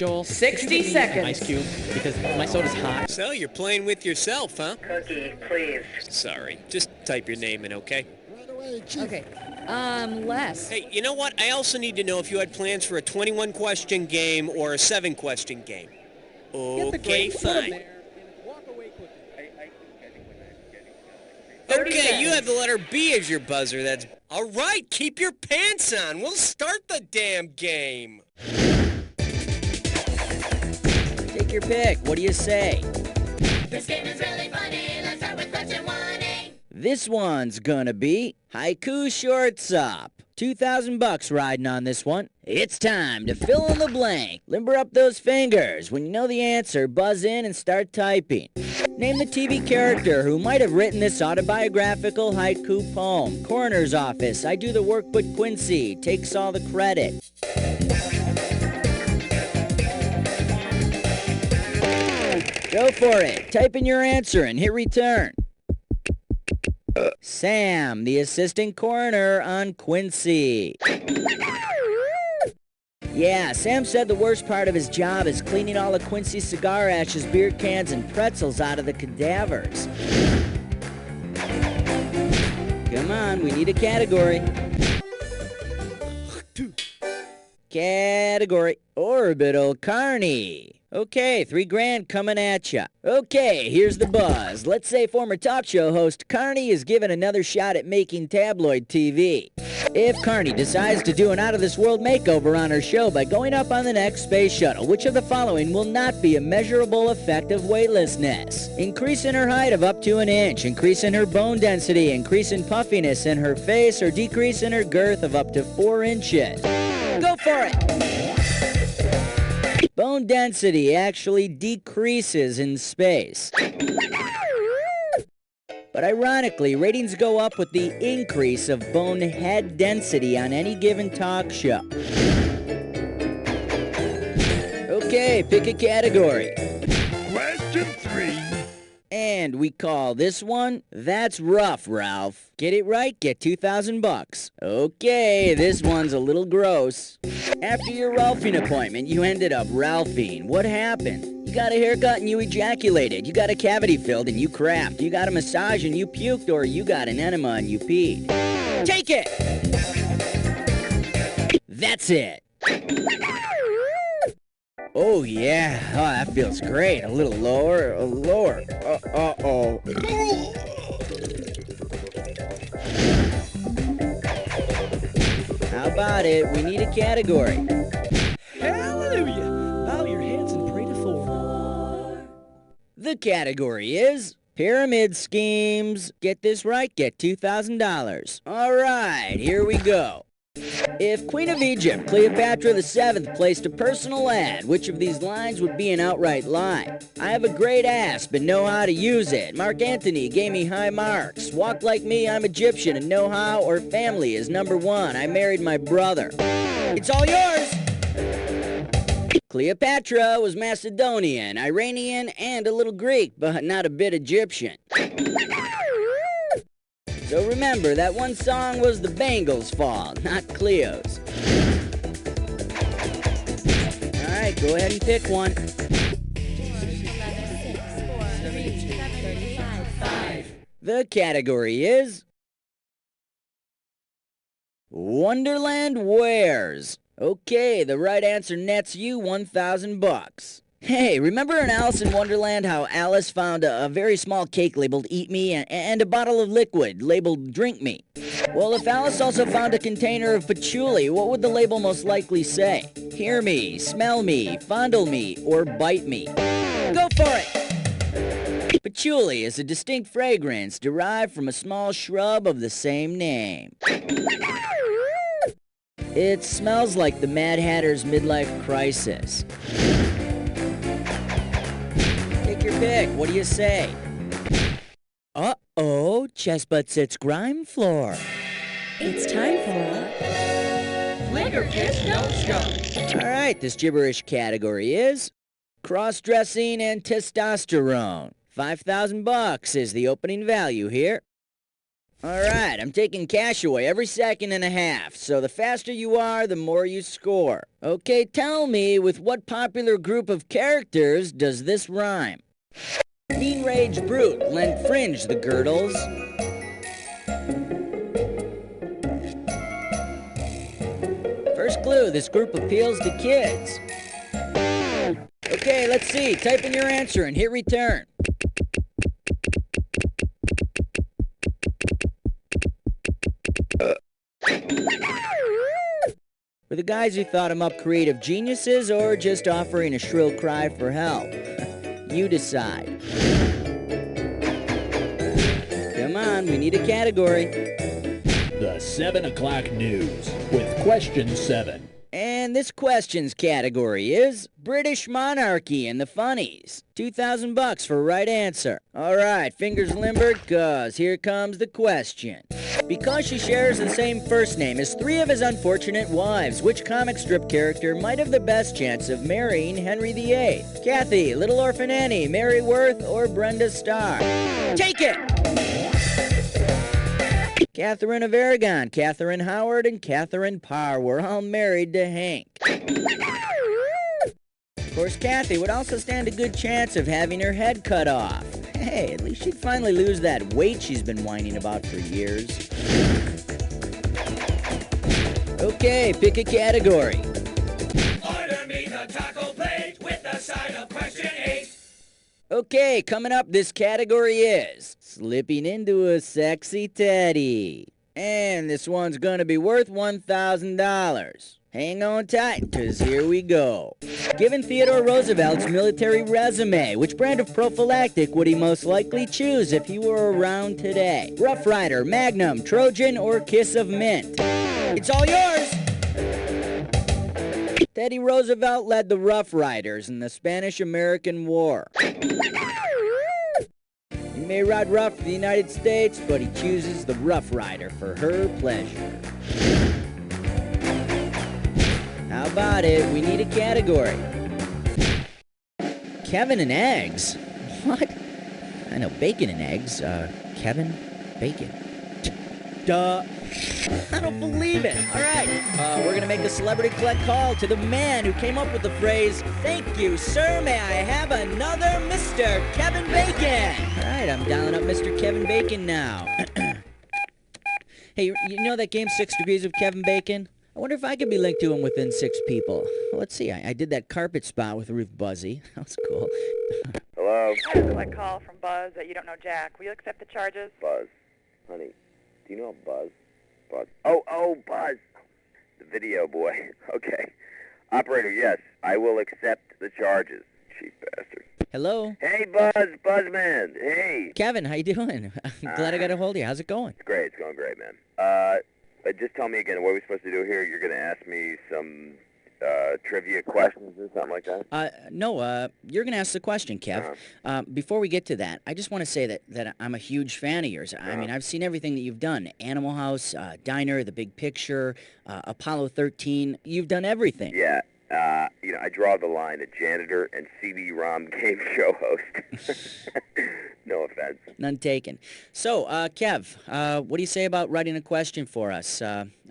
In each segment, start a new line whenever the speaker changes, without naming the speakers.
Joel,
60 seconds.
Ice cube, because my soda's hot.
So, you're playing with yourself, huh?
Cookie, please.
Sorry. Just type your name in, okay?
Okay. Les.
Hey, you know what? I also need to know if you had plans for a 21-question game or a 7-question game. Okay, fine. Okay, you have the letter B as your buzzer. That's... All right, keep your pants on. We'll start the damn game.
Take your pick. What do you say?
This game is really funny. Let's start with question 1A.
This one's gonna be Haiku Shortstop. $2,000 riding on this one. It's time to fill in the blank. Limber up those fingers. When you know the answer, buzz in and start typing. Name the TV character who might have written this autobiographical haiku poem. Coroner's office. I do the work but Quincy takes all the credit. Go for it. Type in your answer and hit return. Sam, the assistant coroner on Quincy. Yeah, Sam said the worst part of his job is cleaning all of Quincy's cigar ashes, beer cans, and pretzels out of the cadavers. Come on, we need a category. Category, Orbital Carney. Okay, $3,000 coming at ya. Okay, here's the buzz. Let's say former talk show host Carney is given another shot at making tabloid TV. If Carney decides to do an out-of-this-world makeover on her show by going up on the next space shuttle, which of the following will not be a measurable effect of weightlessness? Increase in her height of up to an inch, increase in her bone density, increase in puffiness in her face, or decrease in her girth of up to 4 inches. Go for it! Bone density actually decreases in space. But ironically, ratings go up with the increase of bone head density on any given talk show. Okay, pick a category.
Question 3.
And we call this one, That's Rough, Ralph. Get it right, get $2,000. Okay, this one's a little gross. After your Ralphing appointment, you ended up Ralphing. What happened? You got a haircut and you ejaculated. You got a cavity filled and you crapped. You got a massage and you puked, or you got an enema and you peed. Take it! That's it. Oh, yeah. Oh, that feels great. A little lower, lower. Uh-oh. How about it? We need a category.
Hallelujah! Bow your heads and pray to Thor.
The category is Pyramid Schemes. Get this right, get $2,000. All right, here we go. If Queen of Egypt, Cleopatra VII, placed a personal ad, which of these lines would be an outright lie? I have a great ass, but know how to use it. Mark Antony gave me high marks. Walk like me, I'm Egyptian, and know how or family is number 1. I married my brother. It's all yours! Cleopatra was Macedonian, Iranian, and a little Greek, but not a bit Egyptian. So remember, that one song was the Bengals' fault, not Cleo's. Alright, go ahead and pick one.
4, 3, 7, 5.
The category is Wonderland Wares. Okay, the right answer nets you $1,000. Hey, remember in Alice in Wonderland how Alice found a very small cake labeled Eat Me and a bottle of liquid labeled Drink Me? Well, if Alice also found a container of patchouli, what would the label most likely say? Hear me, smell me, fondle me, or bite me? Go for it! Patchouli is a distinct fragrance derived from a small shrub of the same name. It smells like the Mad Hatter's midlife crisis. Take your pick. What do you say? Uh-oh, Chestbutt sits grime floor.
It's time for
Flicker Kiss Don't Show.
All right, this gibberish category is cross-dressing and testosterone. $5,000 is the opening value here. All right, I'm taking cash away every second and a half, so the faster you are, the more you score. Okay, tell me, with what popular group of characters does this rhyme? Mean Rage Brute, lent Fringe the girdles. First clue, this group appeals to kids. Okay, let's see. Type in your answer and hit return. Were the guys who thought him up creative geniuses or just offering a shrill cry for help? You decide. Come on, we need a category.
The 7 o'clock news with question 7.
And this question's category is British monarchy and the funnies. $2,000 for right answer. All right, fingers limbered, cause here comes the question. Because she shares the same first name as 3 of his unfortunate wives, which comic strip character might have the best chance of marrying Henry VIII? Kathy, Little Orphan Annie, Mary Worth, or Brenda Starr? Take it! Catherine of Aragon, Catherine Howard, and Catherine Parr were all married to Hank. Of course, Kathy would also stand a good chance of having her head cut off. Hey, at least she'd finally lose that weight she's been whining about for years. Okay, pick a category.
Order me the taco plate with the side of question 8.
Okay, coming up, this category is slipping into a sexy teddy. And this one's gonna be worth $1,000. Hang on tight, cause here we go. Given Theodore Roosevelt's military resume, which brand of prophylactic would he most likely choose if he were around today? Rough Rider, Magnum, Trojan, or Kiss of Mint? It's all yours! Teddy Roosevelt led the Rough Riders in the Spanish-American War. He may ride rough for the United States, but he chooses the Rough Rider for her pleasure. How about it? We need a category. Kevin and eggs? What? I know, bacon and eggs. Kevin? Bacon. Duh. I don't believe it. All right. We're going to make a celebrity collect call to the man who came up with the phrase, "Thank you, sir. May I have another Mr. Kevin Bacon?" All right, I'm dialing up Mr. Kevin Bacon now. Hey, you know that game 6 Degrees of Kevin Bacon? I wonder if I could be linked to him within 6 people. Well, let's see. I did that carpet spot with Ruth Buzzy. That was cool.
Hello?
Collect call from Buzz that you don't know Jack. Will you accept the charges?
Buzz. Honey, do you know Buzz? Buzz. Oh, Buzz. The video boy. Okay. Operator, yes, I will accept the charges. Cheap bastard.
Hello?
Hey, Buzz. Buzzman. Hey.
Kevin, how you doing? I'm glad I got a hold of you. How's it going?
It's great. It's going great, man. Just tell me again, what are we supposed to do here? You're going to ask me some trivia questions or something like that?
No, you're going to ask the question, Kev. Before we get to that, I just want to say that I'm a huge fan of yours. I mean, I've seen everything that you've done. Animal House, Diner, The Big Picture, Apollo 13. You've done everything.
Yeah. I draw the line at janitor and CD-ROM game show host. No offense.
None taken. So, Kev, what do you say about writing a question for us?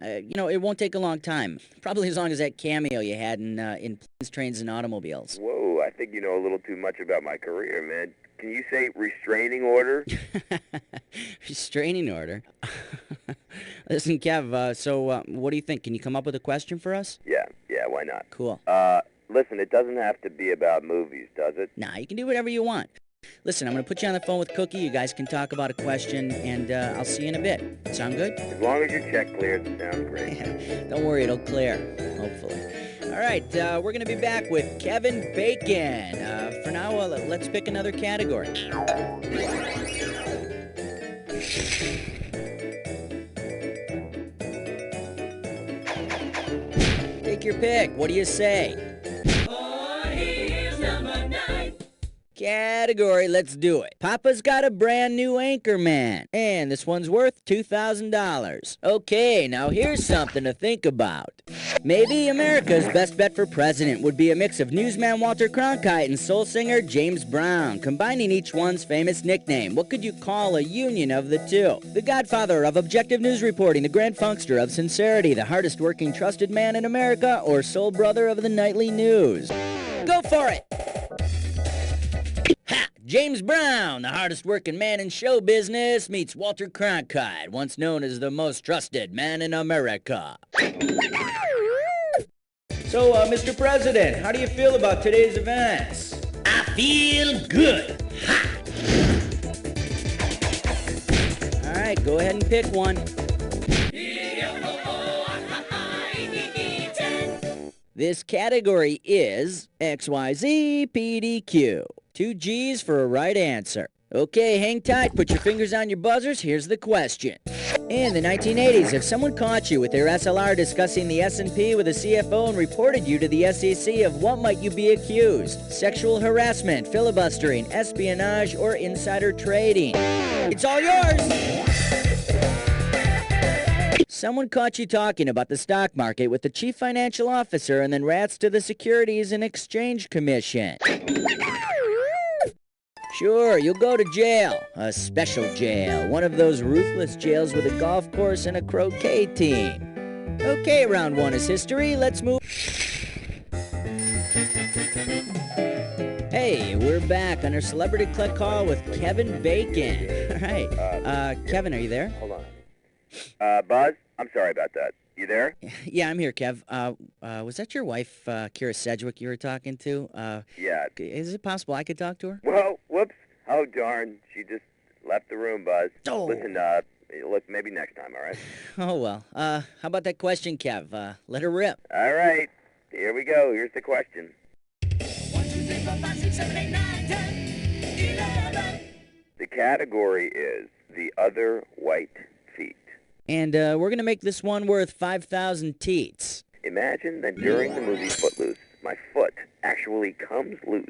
It won't take a long time. Probably as long as that cameo you had in Planes, Trains, and Automobiles.
Whoa, I think you know a little too much about my career, man. Can you say restraining order?
Restraining order? Listen, Kev, so what do you think? Can you come up with a question for us?
Yeah, why not?
Cool.
Listen, it doesn't have to be about movies, does it?
Nah, you can do whatever you want. Listen, I'm going to put you on the phone with Cookie. You guys can talk about a question, and I'll see you in a bit. Sound good?
As long as your check clears, it sounds great.
Don't worry, it'll clear, hopefully. All right, we're going to be back with Kevin Bacon. For now, let's pick another category. Take your pick. What do you say?
Oh, here's number 9.
Category, let's do it. Papa's got a brand new Anchorman, and this one's worth $2,000. Okay, now here's something to think about. Maybe America's best bet for president would be a mix of newsman Walter Cronkite and soul singer James Brown, combining each one's famous nickname. What could you call a union of the two? The godfather of objective news reporting, the grand funkster of sincerity, the hardest working trusted man in America, or soul brother of the nightly news? Go for it! Ha! James Brown, the hardest working man in show business, meets Walter Cronkite, once known as the most trusted man in America. So, Mr. President, how do you feel about today's events? I feel good. Ha! All right, go ahead and pick one. This category is XYZPDQ. 2 G's for a right answer. Okay, hang tight, put your fingers on your buzzers, here's the question. In the 1980s, if someone caught you with their SLR discussing the S&P with a CFO and reported you to the SEC, of what might you be accused? Sexual harassment, filibustering, espionage, or insider trading? It's all yours! Someone caught you talking about the stock market with the chief financial officer and then rats to the Securities and Exchange Commission. Sure, you'll go to jail. A special jail. One of those ruthless jails with a golf course and a croquet team. Okay, round 1 is history. Let's move. Hey, we're back on our Celebrity Click Call with Kevin Bacon. All right. Kevin, are you there?
Hold on. Buzz, I'm sorry about that. You there?
Yeah, I'm here, Kev. Was that your wife, Kira Sedgwick, you were talking to?
Yeah.
Is it possible I could talk to her?
Whoa, whoops. Oh, darn. She just left the room, Buzz.
Oh.
Listen, look, maybe next time, all right?
Oh, well. How about that question, Kev? Let her rip.
All right. Here we go. Here's the question.
1, 2, 3, 4, 5, 6, 7, 8, 9, 10, 11.
The category is the other white feet.
And we're going to make this one worth 5,000 teats.
Imagine that during the movie Footloose, my foot actually comes loose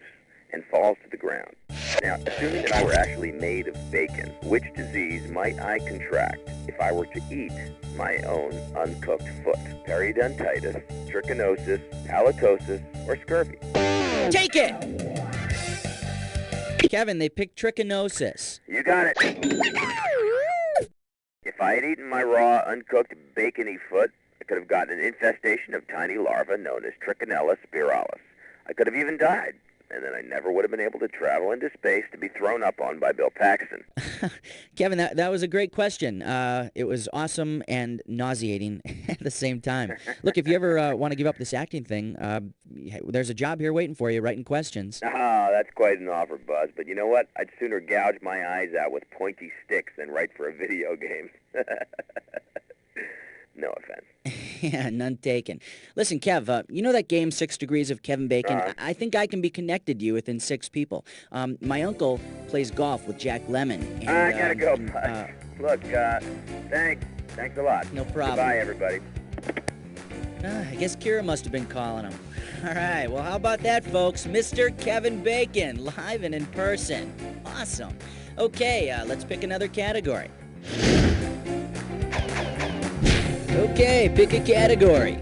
and falls to the ground. Now, assuming that I were actually made of bacon, which disease might I contract if I were to eat my own uncooked foot? Periodontitis, trichinosis, halitosis, or scurvy?
Take it! Kevin, they picked trichinosis.
You got it. If I had eaten my raw, uncooked, bacony foot, I could have gotten an infestation of tiny larvae known as Trichinella spiralis. I could have even died, and then I never would have been able to travel into space to be thrown up on by Bill Paxton.
Kevin, that was a great question. It was awesome and nauseating at the same time. Look, if you ever want to give up this acting thing, there's a job here waiting for you, writing questions.
Ah, that's quite an offer, Buzz. But you know what? I'd sooner gouge my eyes out with pointy sticks than write for a video game. No offense.
Yeah, none taken. Listen, Kev, you know that game 6 Degrees of Kevin Bacon? I think I can be connected to you within 6 people. My uncle plays golf with Jack Lemmon. And,
I gotta go, Buzz. Look, thanks. Thanks a lot.
No problem.
Goodbye, everybody.
I guess Kira must have been calling him. All right, well, how about that, folks? Mr. Kevin Bacon, live and in person. Awesome. Okay, let's pick another category. Okay, pick a category.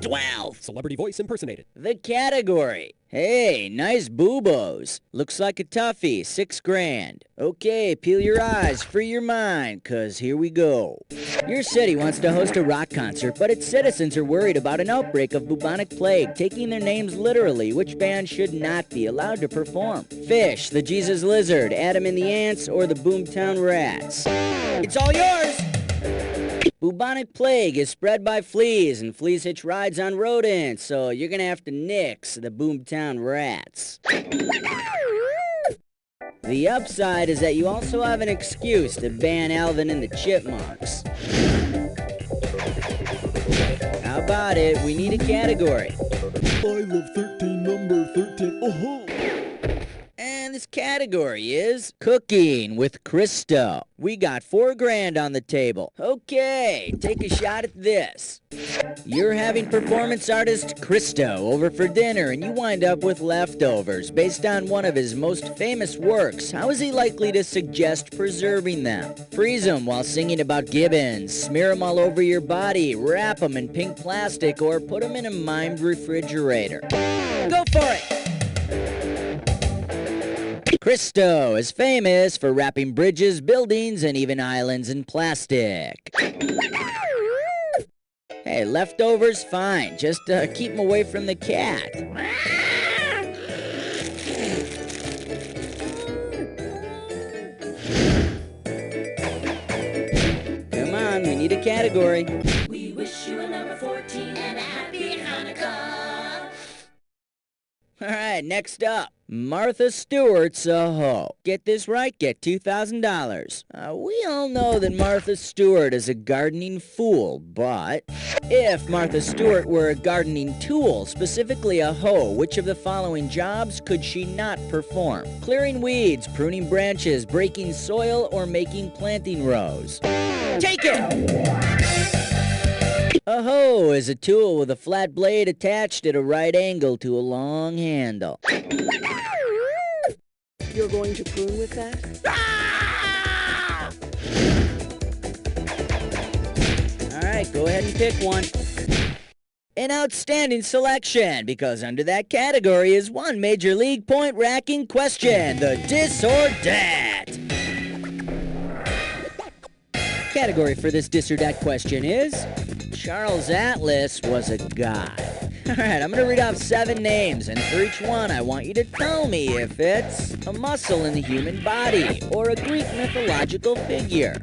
12.
Celebrity voice impersonated.
The category. Hey, nice boobos. Looks like a toughie, $6,000. Okay, peel your eyes, free your mind, 'cause here we go. Your city wants to host a rock concert, but its citizens are worried about an outbreak of bubonic plague, taking their names literally. Which band should not be allowed to perform? Fish, the Jesus Lizard, Adam and the Ants, or the Boomtown Rats? It's all yours! Bubonic plague is spread by fleas, and fleas hitch rides on rodents, so you're gonna have to nix the Boomtown Rats. The upside is that you also have an excuse to ban Alvin and the Chipmunks. How about it? We need a category.
I love 13, number 13. Oh-ho!
And And this category is cooking with Cristo. We got $4,000 on the table. Okay, take a shot at this. You're having performance artist Cristo over for dinner and you wind up with leftovers based on one of his most famous works. How is he likely to suggest preserving them? Freeze them while singing about gibbons, smear them all over your body, wrap them in pink plastic, or put them in a mimed refrigerator. Go for it! Cristo is famous for wrapping bridges, buildings, and even islands in plastic. Hey, leftovers, fine. Just keep them away from the cat. Come on, we need a category.
We wish you a number 14 and a happy Hanukkah.
All right, next up. Martha Stewart's a hoe. Get this right, get $2,000. We all know that Martha Stewart is a gardening fool, but if Martha Stewart were a gardening tool, specifically a hoe, which of the following jobs could she not perform? Clearing weeds, pruning branches, breaking soil, or making planting rows? Take it! A hoe is a tool with a flat blade attached at a right angle to a long handle.
You're going to prune with that?
All right, go ahead and pick one. An outstanding selection, because under that category is one major league point-racking question, the dis or dat. Category for this dis or dat question is Charles Atlas was a guy. All right, I'm going to read off 7 names, and for each one, I want you to tell me if it's a muscle in the human body or a Greek mythological figure.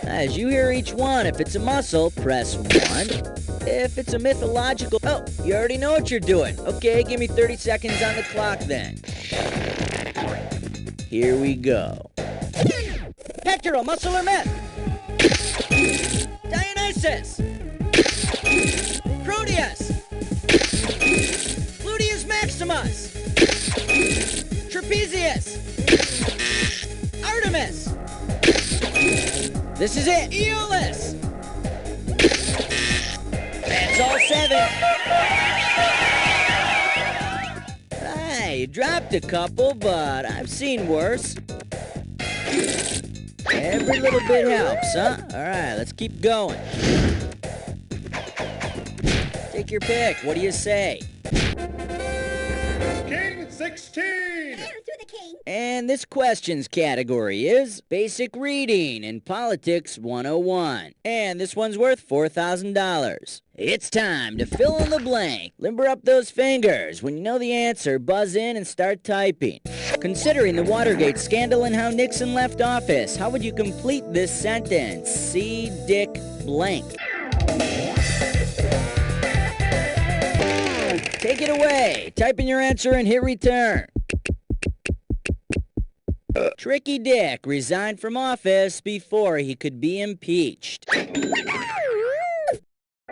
As you hear each one, if it's a muscle, press 1. If it's a mythological... Oh, you already know what you're doing. Okay, give me 30 seconds on the clock then. Here we go. Pectoral, muscle or myth? Dionysus! Proteus! Gluteus Maximus! Trapezius! Artemis! This is it! Aeolus! That's all 7. Hey, you dropped a couple, but I've seen worse. Every little bit helps, huh? All right, let's keep going. Take your pick. What do you say?
King 16!
And this question's category is Basic Reading and Politics 101. And this one's worth $4,000. It's time to fill in the blank. Limber up those fingers. When you know the answer, buzz in and start typing. Considering the Watergate scandal and how Nixon left office, how would you complete this sentence? See Dick blank. Take it away. Type in your answer and hit return. Tricky Dick resigned from office before he could be impeached.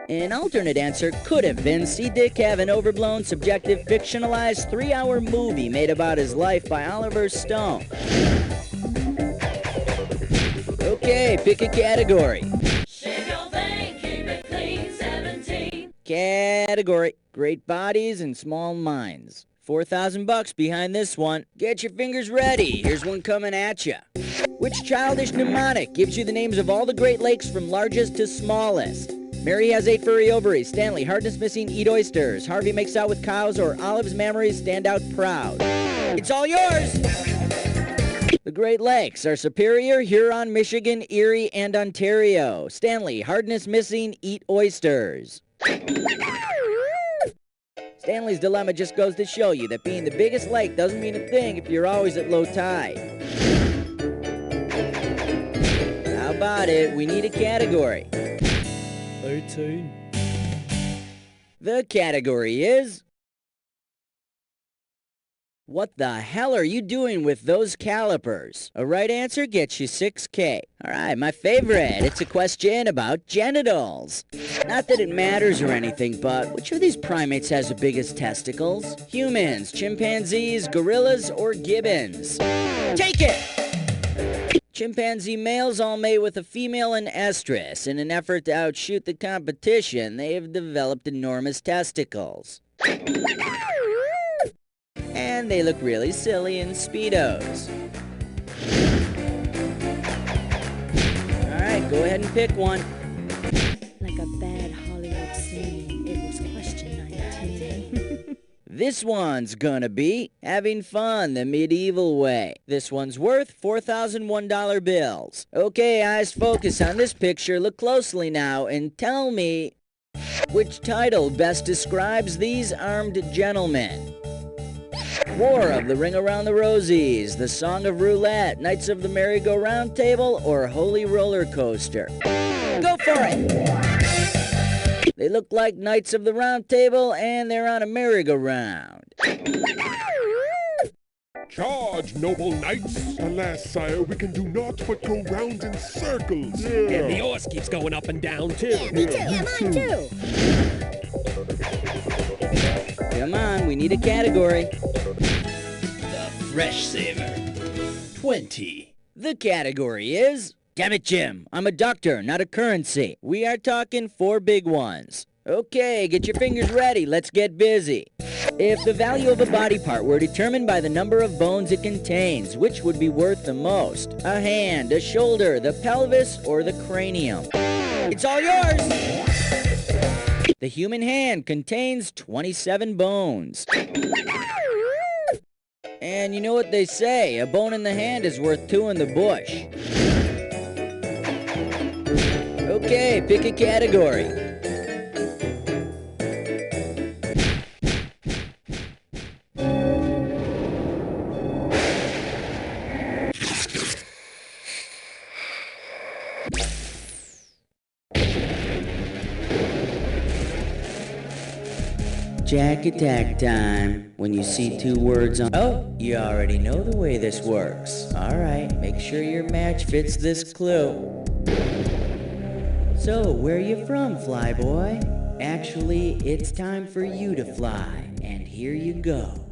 An alternate answer could have been see Dick have an overblown, subjective, fictionalized 3-hour movie made about his life by Oliver Stone. Okay, pick a category.
Shave your vein, keep it clean, 17.
Category, great bodies and small minds. $4,000 behind this one. Get your fingers ready. Here's one coming at you. Which childish mnemonic gives you the names of all the Great Lakes from largest to smallest? Mary has 8 furry ovaries. Stanley, hardness missing, eat oysters. Harvey makes out with cows, or Olive's memories stand out proud. It's all yours! The Great Lakes are Superior, Huron, Michigan, Erie, and Ontario. Stanley, hardness missing, eat oysters. Stanley's dilemma just goes to show you that being the biggest lake doesn't mean a thing if you're always at low tide. How about it? We need a category.
18.
The category is What the hell are you doing with those calipers? A right answer gets you $6K. All right, my favorite. It's a question about genitals. Not that it matters or anything, but which of these primates has the biggest testicles? Humans, chimpanzees, gorillas, or gibbons? Take it! Chimpanzee males all mate with a female in estrus. In an effort to outshoot the competition, they have developed enormous testicles. And they look really silly in Speedos. Alright, go ahead and pick one.
Like a bad Hollywood scene, it was question 19.
This one's gonna be having fun the medieval way. This one's worth $4,001 bills. Okay, eyes focus on this picture. Look closely now and tell me which title best describes these armed gentlemen. War of the Ring Around the Rosies, The Song of Roulette, Knights of the Merry-Go-Round Table, or Holy Roller Coaster? Go for it! They look like Knights of the Round Table, and they're on a merry-go-round.
Charge, noble knights! Alas, sire, we can do naught but go round in circles.
And the horse keeps going up and down, too.
Yeah, me too. Yeah, mine too.
Come on, we need a category.
The Fresh Saver. 20.
The category is... Damn it, Jim. I'm a doctor, not a currency. We are talking 4 big ones. Okay, get your fingers ready. Let's get busy. If the value of a body part were determined by the number of bones it contains, which would be worth the most? A hand, a shoulder, the pelvis, or the cranium? It's all yours! The human hand contains 27 bones. And you know what they say, a bone in the hand is worth 2 in the bush. Okay, pick a category. Jack attack time. When you see 2 words on... Oh, you already know the way this works. Alright, make sure your match fits this clue. So, where you from, flyboy? Actually, it's time for you to fly. And here you go.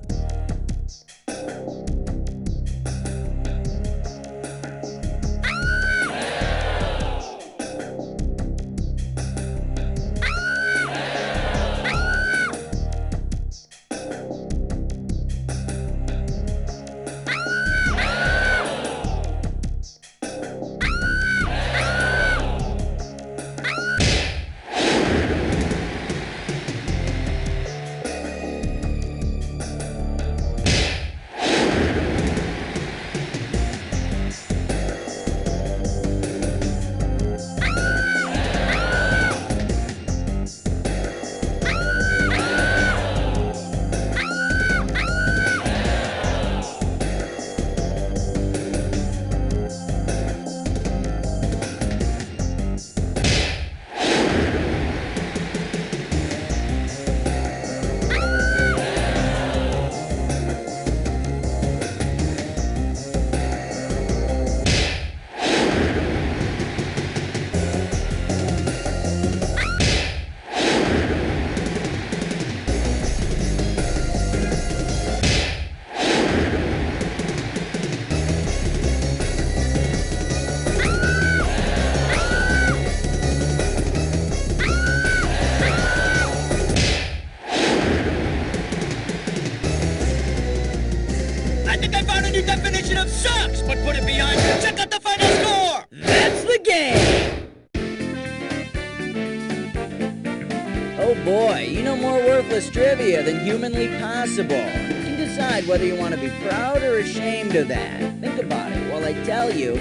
Definition of sucks, but put it behind you. Check out the final score.
That's the game! Oh boy, you know more worthless trivia than humanly possible. You can decide whether you want to be proud or ashamed of that. Think about it while I tell you